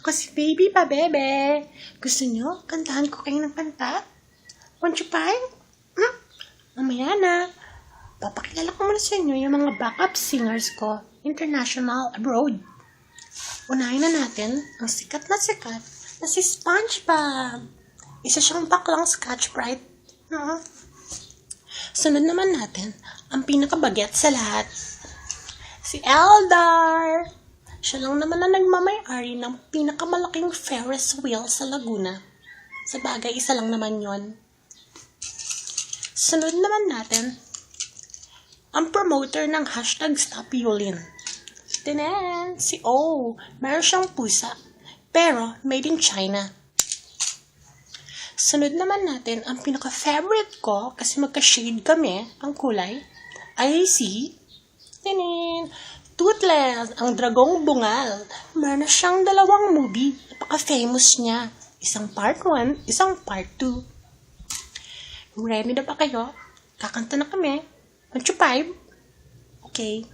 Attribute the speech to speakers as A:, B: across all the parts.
A: Ako si Baby pa, bebe. Gusto nyo? Kantahan ko kayo ng kanta? Want you pie? Mamaya na. Papakilala ko muna sa inyo yung mga backup singers ko, international, abroad. Unahin na natin ang sikat na si SpongeBob. Isa siyang baklang Scotch Brite. Sunod naman natin ang pinakabagyat sa lahat. Si Eldar. Siya lang naman na nagmamay-ari ng pinakamalaking Ferris wheel sa Laguna. Sa bagay, isa lang naman yon. Sunod naman natin ang promoter ng hashtag Stop Yulin. Tinan, si O. Meron siyang pusa, pero made in China. Sunod naman natin ang pinaka-favorite ko, kasi magka-shade kami, ang kulay, ay si Tinin, Toothless, ang dragong bungal. Meron siyang 2 movie. Napaka-famous niya. Isang part 1, isang part 2. Ready na ba kayo? Kakanta na kami. 1, 2, 5. Okay.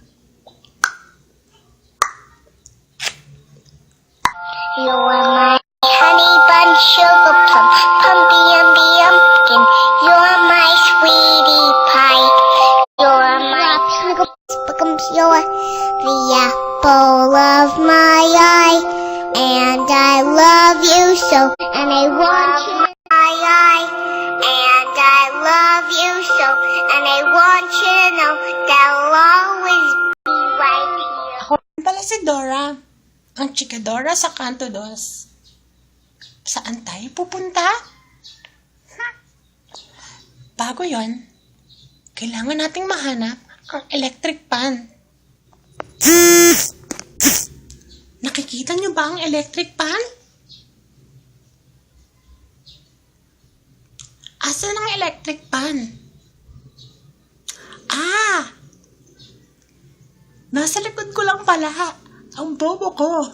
B: You are my honey bun, sugar plum, pumpy umby umpkin. You are my sweetie pie. You are my you're the apple of my eye, and I love you so, and I want you my eye, and I love you so, and I want you to know that I'll always be right here.
A: Ako rin pala si Dora, ang chikadora sa Kanto 2. Saan tayo pupunta? Bago yon, kailangan nating mahanap ang electric pan. Nakikita niyo ba ang electric pan? Asan ang electric pan? Nasa likod ko lang pala. Ang bobo ko.